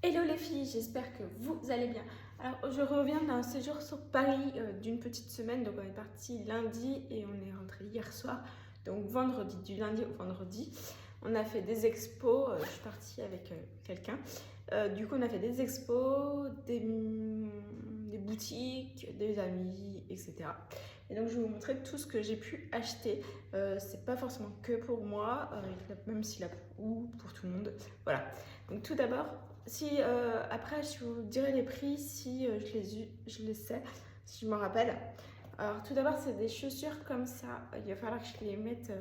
Hello les filles, j'espère que vous allez bien. Alors je reviens d'un séjour sur Paris d'une petite semaine. Donc on est parti lundi et on est rentré hier soir. Donc vendredi, du lundi au vendredi. On a fait des expos, je suis partie avec quelqu'un. Du coup on a fait des expos, des boutiques, des amis, etc. Et donc je vais vous montrer tout ce que j'ai pu acheter. C'est pas forcément que pour moi, même si là ou pour tout le monde. Voilà. Donc tout d'abord, si après je vous dirai les prix si je les sais, si je me rappelle. Alors tout d'abord c'est des chaussures comme ça. Il va falloir que je les mette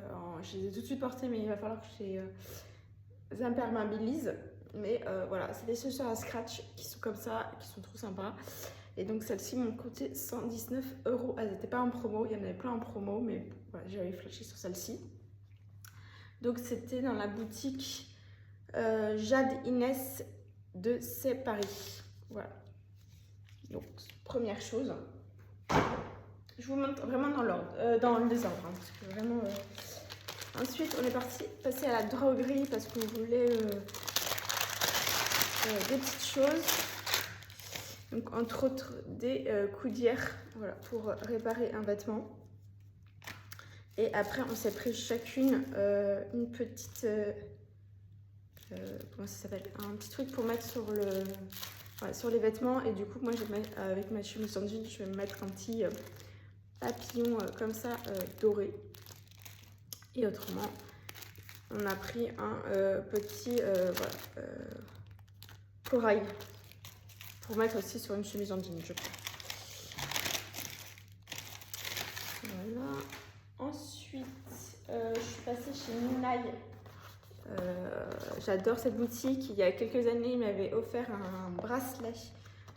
je les ai tout de suite portées, mais il va falloir que je les imperméabilise. Mais voilà, c'est des chaussures à scratch qui sont comme ça, qui sont trop sympas. Et donc celles-ci m'ont coûté 119 €. Elles n'étaient pas en promo, il y en avait plein en promo, mais voilà, j'avais flashé sur celle-ci. Donc c'était dans la boutique Jade Inès de C'est Paris. Voilà. Donc première chose, je vous montre vraiment dans l'ordre, dans le désordre, hein, parce que vraiment. Ensuite, on est passer à la droguerie parce qu'on voulait des petites choses. Donc entre autres des coudières, voilà, pour réparer un vêtement. Et après, on s'est pris chacune une petite comment ça s'appelle, un petit truc pour mettre sur sur les vêtements. Et du coup moi avec ma chemise en jean, je vais me mettre un petit papillon comme ça doré. Et autrement on a pris un petit corail pour mettre aussi sur une chemise en jean, je crois. Voilà. Ensuite je suis passée chez Ninaï. J'adore cette boutique. Il y a quelques années, ils m'avaient offert un bracelet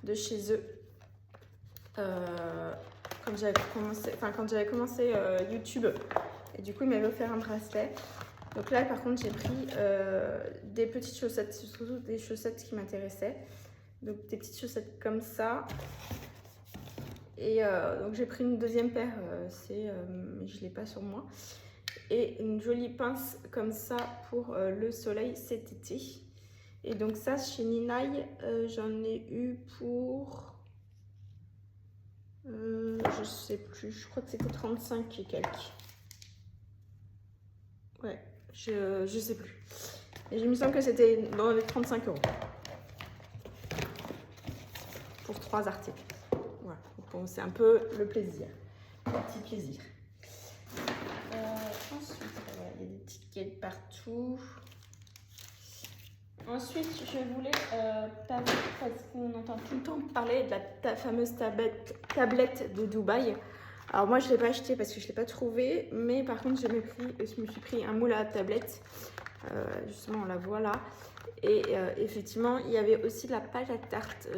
de chez eux. Quand j'avais commencé YouTube. Et du coup, ils m'avaient offert un bracelet. Donc là, par contre, j'ai pris des petites chaussettes, surtout des chaussettes qui m'intéressaient. Donc des petites chaussettes comme ça. Et donc j'ai pris une deuxième paire, mais je ne l'ai pas sur moi. Et une jolie pince comme ça pour le soleil cet été. Et donc ça chez Ninaï, j'en ai eu pour je sais plus, je crois que c'était 35 et quelques. Ouais, je sais plus. Et il me semble que c'était dans les 35 € pour 3 articles. Voilà, bon, c'est un peu le plaisir, le petit plaisir. Ensuite, voilà, il y a des tickets partout. Ensuite, je voulais parce qu'on entend tout le temps parler de la fameuse tablette de Dubaï. Alors moi, je ne l'ai pas acheté parce que je ne l'ai pas trouvé, mais par contre, je me suis pris un moule à tablette. Justement, on la voit là. Et effectivement, il y avait aussi de la pâte à tarte,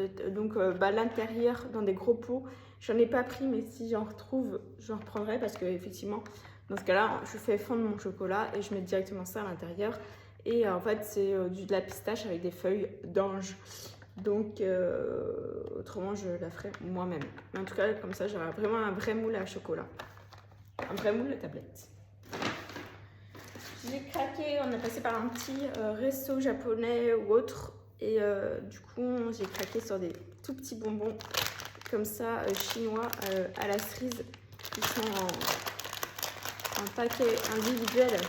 l'intérieur dans des gros pots. J'en ai pas pris, mais si j'en retrouve, j'en reprendrai parce que effectivement, dans ce cas-là, je fais fondre mon chocolat et je mets directement ça à l'intérieur. Et en fait, c'est de la pistache avec des feuilles d'ange. Donc, autrement, je la ferai moi-même. En tout cas, comme ça, j'aurai vraiment un vrai moule à chocolat. Un vrai moule à tablette. J'ai craqué, on a passé par un petit resto japonais ou autre. Et du coup, j'ai craqué sur des tout petits bonbons comme ça, chinois à la cerise. Qui sont en paquet individuel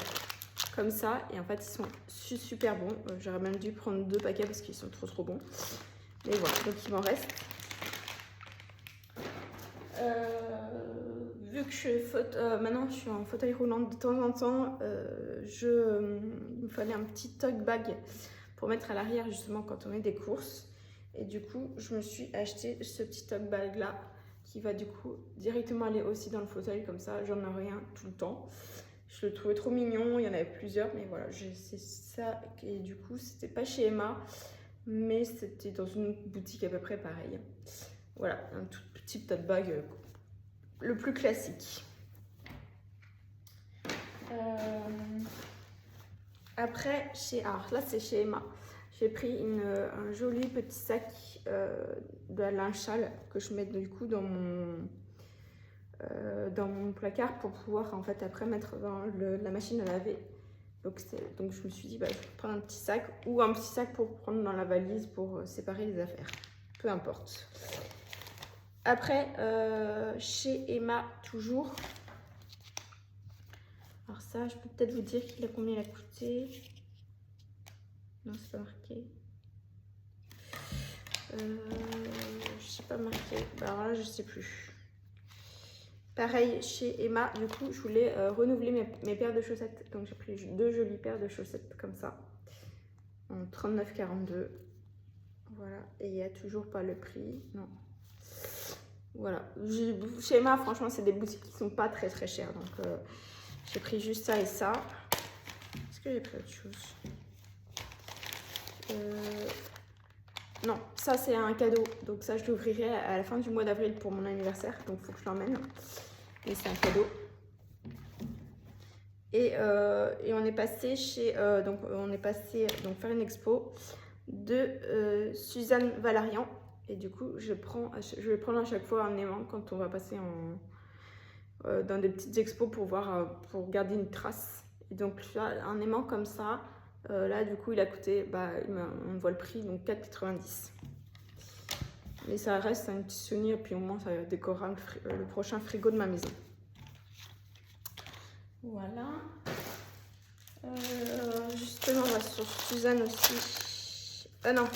comme ça. Et en fait, ils sont super bons. J'aurais même dû prendre 2 paquets parce qu'ils sont trop bons. Mais voilà, donc il m'en reste. Vu que maintenant je suis en fauteuil roulant de temps en temps, il me fallait un petit tote bag pour mettre à l'arrière justement quand on met des courses. Et du coup, je me suis acheté ce petit tote bag là qui va du coup directement aller aussi dans le fauteuil, comme ça j'en ai rien tout le temps. Je le trouvais trop mignon, il y en avait plusieurs, mais voilà, c'est ça. Et du coup, c'était pas chez Emma, mais c'était dans une boutique à peu près pareille. Voilà, un tout petit tote bag le plus classique. Après, alors là c'est chez Emma, j'ai pris un joli petit sac de linge sale que je mets du coup dans mon placard pour pouvoir en fait après mettre dans la machine à laver Donc je me suis dit, bah, je vais prendre un petit sac ou un petit sac pour prendre dans la valise pour séparer les affaires. Peu importe. Après, chez Emma, toujours. Alors ça, je peux peut-être vous dire combien il a coûté. Non, c'est pas marqué. Je sais pas marqué. Bah, alors là, je sais plus. Pareil chez Emma, du coup, je voulais renouveler mes paires de chaussettes. Donc j'ai pris 2 jolies paires de chaussettes comme ça. En 39,42. Voilà. Et il n'y a toujours pas le prix. Non. Voilà. Chez Emma, franchement, c'est des boutiques qui sont pas très chères. Donc j'ai pris juste ça et ça. Est-ce que j'ai pris autre chose? Non, ça c'est un cadeau. Donc ça, je l'ouvrirai à la fin du mois d'avril pour mon anniversaire. Donc il faut que je l'emmène. Et c'est un cadeau. Et on est passé chez faire une expo de Suzanne Valarian. Et du coup, je vais prendre à chaque fois un aimant quand on va passer dans des petites expos pour pour garder une trace. Et donc là, un aimant comme ça, là du coup il a coûté, on voit le prix, donc 4,90. Mais ça reste un petit souvenir, puis au moins ça décorera le prochain frigo de ma maison. Voilà. Justement, on va sur Suzanne aussi. Ah non,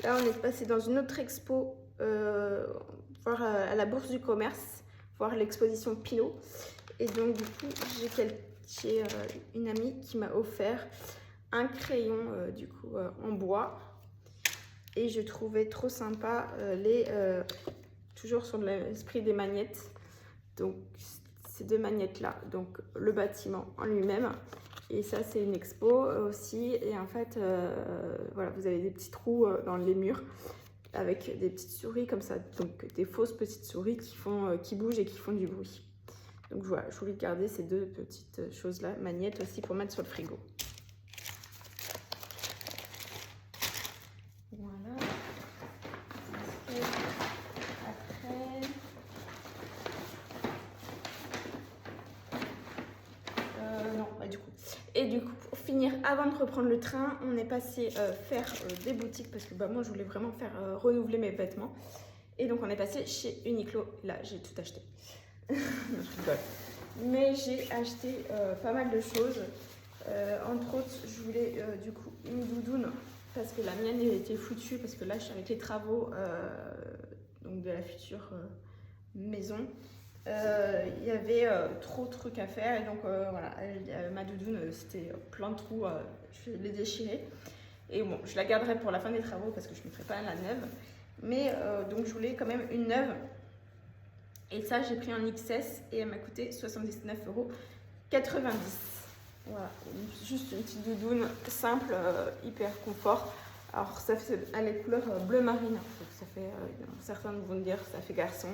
là on est passé dans une autre expo, voir à la Bourse du Commerce, voir l'exposition Pinot. Et donc du coup, j'ai une amie qui m'a offert un crayon en bois. Et je trouvais trop sympa toujours sur l'esprit des magnettes. Donc ces 2 magnettes là, donc le bâtiment en lui-même. Et ça c'est une expo aussi. Et en fait, voilà, vous avez des petits trous dans les murs avec des petites souris comme ça. Donc des fausses petites souris qui bougent et qui font du bruit. Donc voilà, je voulais garder ces 2 petites choses là, magnettes aussi pour mettre sur le frigo. Voilà. Après, non, du coup. Et du coup, pour finir, avant de reprendre le train, on est passé faire des boutiques parce que moi, je voulais vraiment faire renouveler mes vêtements. Et donc, on est passé chez Uniqlo. Là, j'ai tout acheté. Je rigole. Mais j'ai acheté pas mal de choses. Entre autres, je voulais du coup une doudoune parce que la mienne était foutue parce que là, je suis avec les travaux donc de la future maison. Il y avait trop de trucs à faire et donc voilà, ma doudoune c'était plein de trous, je l'ai déchirée et bon, je la garderai pour la fin des travaux parce que je ne mettrai pas la neuve, mais donc je voulais quand même une neuve et ça j'ai pris en XS et elle m'a coûté 79,90 €. Voilà, juste une petite doudoune simple, hyper confort. Alors ça fait, elle est couleur bleu marine, donc ça fait, certains vont dire ça fait garçon.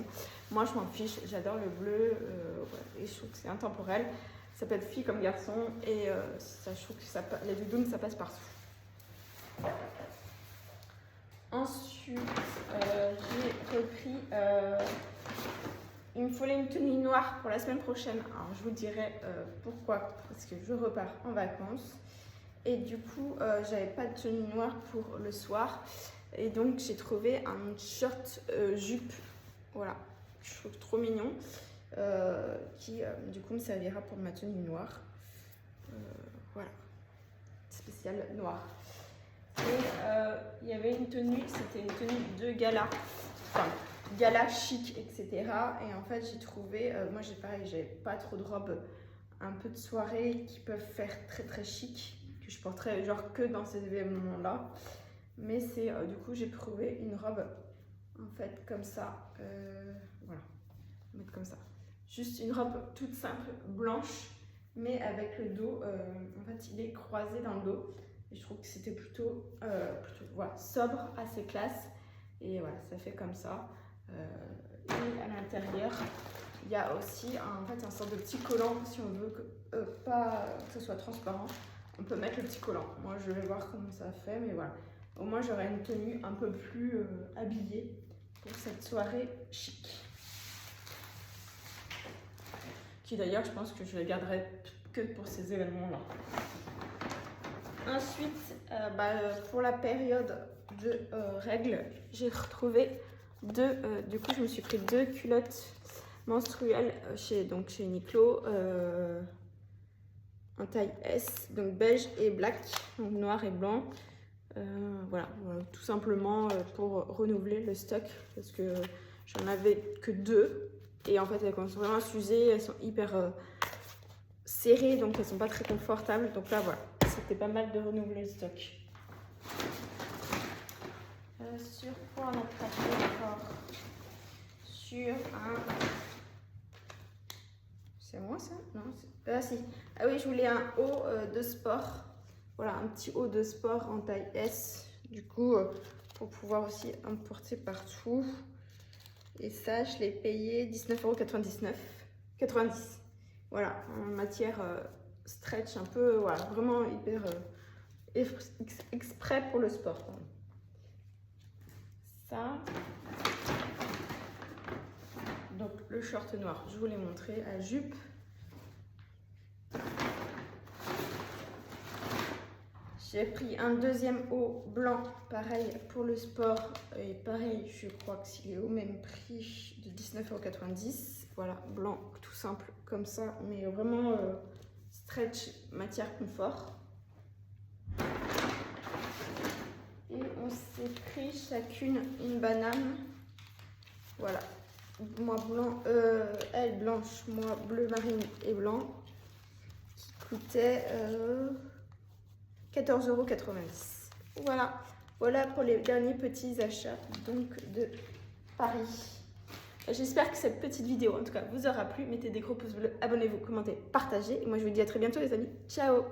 Moi je m'en fiche, j'adore le bleu, ouais, et je trouve que c'est intemporel. Ça peut être fille comme garçon et ça, je trouve que les doudounes ça passe partout. Ensuite j'ai repris, il me fallait une tenue noire pour la semaine prochaine. Alors je vous dirai pourquoi, parce que je repars en vacances. Et du coup, j'avais pas de tenue noire pour le soir. Et donc, j'ai trouvé un short jupe. Voilà, je trouve trop mignon. Qui, du coup, me servira pour ma tenue noire. Voilà, spéciale noire. Et il y avait une tenue, c'était une tenue de gala. Enfin, gala chic, etc. Et en fait, j'ai trouvé, moi, j'avais pas trop de robes un peu de soirée qui peuvent faire très chic. Je porterai genre que dans ces événements là, mais c'est du coup j'ai trouvé une robe en fait comme ça, voilà, on va mettre comme ça, juste une robe toute simple blanche mais avec le dos en fait il est croisé dans le dos et je trouve que c'était plutôt voilà, sobre, assez classe et voilà, ça fait comme ça. Et à l'intérieur il y a aussi en fait un sorte de petit collant si on veut pas que ce soit transparent. On peut mettre le petit collant. Moi, je vais voir comment ça fait, mais voilà. Au moins, j'aurai une tenue un peu plus habillée pour cette soirée chic. Qui d'ailleurs, je pense que je la garderai que pour ces événements-là. Ensuite, pour la période de règles, j'ai retrouvé du coup je me suis pris 2 culottes menstruelles chez Uniqlo, en taille S, donc beige et black, donc noir et blanc. Voilà, tout simplement pour renouveler le stock, parce que j'en avais que 2 et en fait elles commencent vraiment à s'user, elles sont hyper serrées, donc elles sont pas très confortables. Donc là voilà, c'était pas mal de renouveler le stock. Pour en attraper encore sur un... C'est moi ça? Non, si. Ah oui, je voulais un haut de sport. Voilà, un petit haut de sport en taille S. Du coup, pour pouvoir aussi emporter partout. Et ça, je l'ai payé 19,99 €. 90. Voilà, en matière stretch, un peu, voilà, vraiment hyper exprès pour le sport. Ça. Donc le short noir, je vous l'ai montré, à jupe. J'ai pris un deuxième haut blanc, pareil pour le sport, et pareil, je crois que s'il est au même prix de 19,90 €. Voilà, blanc, tout simple comme ça, mais vraiment stretch, matière confort. Et on s'est pris chacune une banane. Voilà, moi blanc, elle blanche, moi bleu marine et blanc, qui coûtait 14,90 €. Voilà, voilà pour les derniers petits achats donc de Paris. J'espère que cette petite vidéo en tout cas vous aura plu. Mettez des gros pouces bleus, abonnez-vous, commentez, partagez. Et moi je vous dis à très bientôt les amis. Ciao!